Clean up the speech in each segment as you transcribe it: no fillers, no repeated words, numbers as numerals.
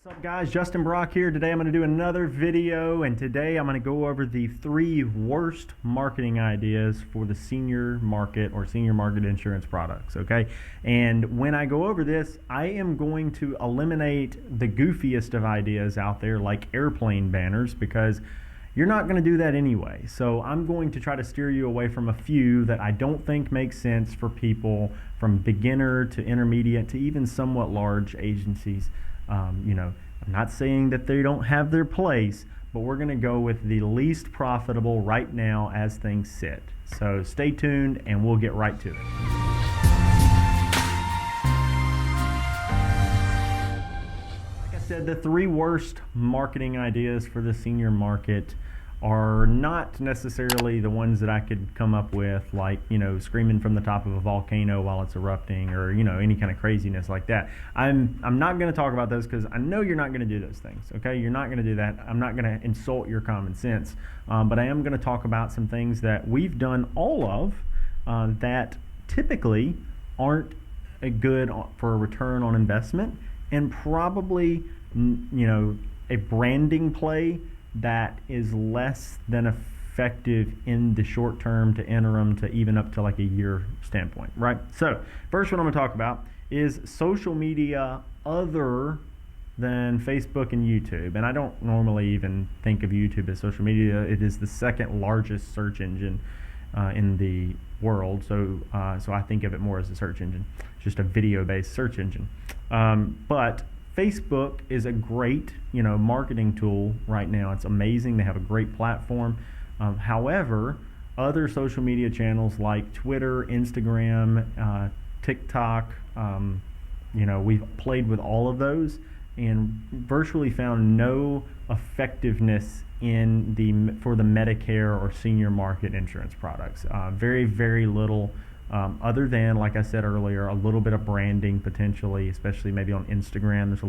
What's up guys, Justin Brock here. Today I'm going to do another video, and today I'm going to go over the 3 worst marketing ideas for the senior market or senior market insurance products, okay? And when I go over this, I am going to eliminate the goofiest of ideas out there like airplane banners, because you're not going to do that anyway. So I'm going to try to steer you away from a few that I don't think make sense for people from beginner to intermediate to even somewhat large agencies. I'm not saying that they don't have their place, but we're going to go with the least profitable right now as things sit. So stay tuned and we'll get right to it. Like I said, the 3 worst marketing ideas for the senior market are not necessarily the ones that I could come up with, like, screaming from the top of a volcano while it's erupting, or, any kind of craziness like that. I'm not going to talk about those because I know you're not going to do those things, okay? You're not going to do that. I'm not going to insult your common sense, but I am going to talk about some things that we've done all of that typically aren't good for a return on investment, and probably, a branding play that is less than effective in the short term to interim to even up to like a year standpoint, right? So first one I'm going to talk about is social media other than Facebook and YouTube. And I don't normally even think of YouTube as social media. It is the second largest search engine in the world. So I think of it more as a search engine, just a video-based search engine. But Facebook is a great, marketing tool right now. It's amazing. They have a great platform. However, other social media channels like Twitter, Instagram, TikTok, we've played with all of those and virtually found no effectiveness for the Medicare or senior market insurance products. Very, very little. Other than, like I said earlier, a little bit of branding potentially, especially maybe on Instagram. There's a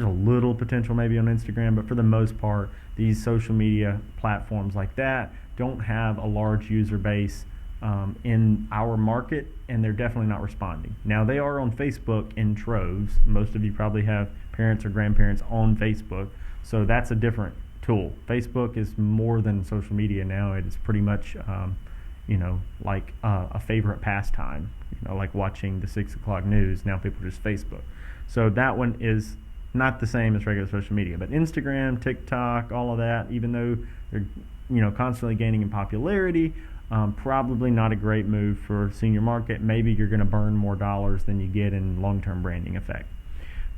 little potential maybe on Instagram, but for the most part, these social media platforms like that don't have a large user base in our market, and they're definitely not responding. Now, they are on Facebook in troves. Most of you probably have parents or grandparents on Facebook, so that's a different tool. Facebook is more than social media now. It is pretty much like a favorite pastime, like watching the 6 o'clock news. Now people just Facebook. So that one is not the same as regular social media. But Instagram, TikTok, all of that, even though they're constantly gaining in popularity, probably not a great move for senior market. Maybe you're going to burn more dollars than you get in long-term branding effect.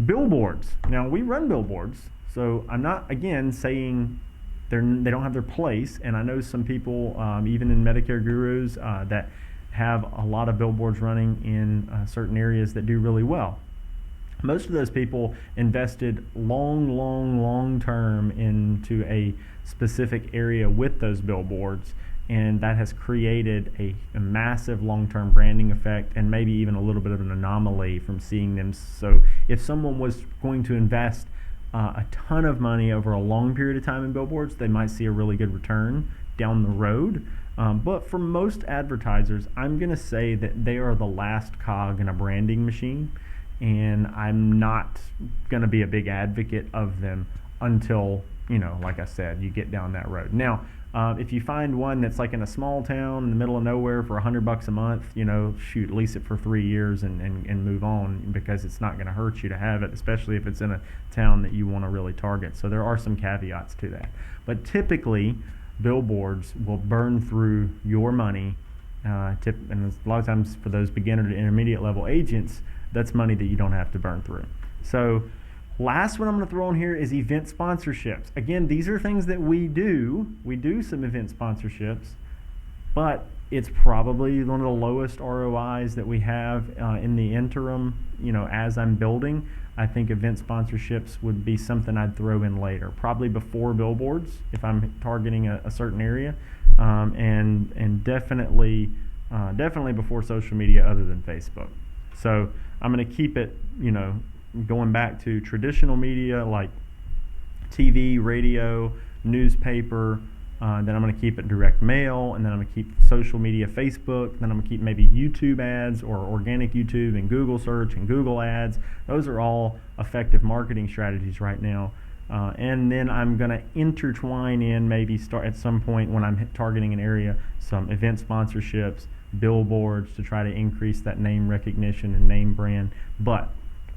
Billboards. Now, we run billboards, so I'm not, again, saying they don't have their place, and I know some people, even in Medicare Gurus, that have a lot of billboards running in certain areas that do really well. Most of those people invested long term into a specific area with those billboards, and that has created a massive long-term branding effect, and maybe even a little bit of an anomaly from seeing them. So if someone was going to invest a ton of money over a long period of time in billboards, they might see a really good return down the road. But for most advertisers, I'm going to say that they are the last cog in a branding machine, and I'm not going to be a big advocate of them until, like I said, you get down that road. Now, if you find one that's like in a small town in the middle of nowhere for $100 a month, lease it for 3 years and move on, because it's not going to hurt you to have it, especially if it's in a town that you want to really target. So there are some caveats to that. But typically, billboards will burn through your money, and a lot of times for those beginner to intermediate level agents, that's money that you don't have to burn through. So last one I'm going to throw in here is event sponsorships. Again, these are things that we do. We do some event sponsorships, but it's probably one of the lowest ROIs that we have in the interim. As I'm building, I think event sponsorships would be something I'd throw in later, probably before billboards if I'm targeting a certain area, and definitely before social media other than Facebook. So I'm going to keep it, going back to traditional media like TV, radio, newspaper, Then I'm going to keep it direct mail, and then I'm going to keep social media, Facebook. Then I'm going to keep maybe YouTube ads or organic YouTube and Google search and Google ads. Those are all effective marketing strategies right now. And then I'm going to intertwine in, maybe start at some point when I'm targeting an area, some event sponsorships, billboards, to try to increase that name recognition and name brand, but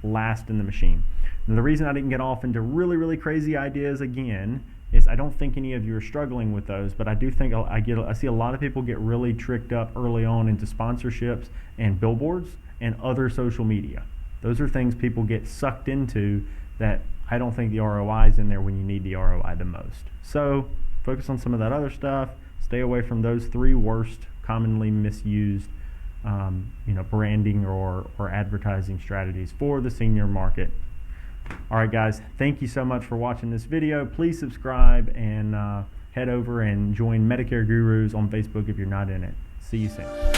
last in the machine. And the reason I didn't get off into really crazy ideas again is I don't think any of you are struggling with those, but I do think I see a lot of people get really tricked up early on into sponsorships and billboards and other social media. Those are things people get sucked into that I don't think the ROI is in there when you need the ROI the most. So focus on some of that other stuff. Stay away from those 3 worst commonly misused branding or advertising strategies for the senior market. All right, guys, thank you so much for watching this video. Please subscribe and head over and join Medicare Gurus on Facebook if you're not in it. See you soon.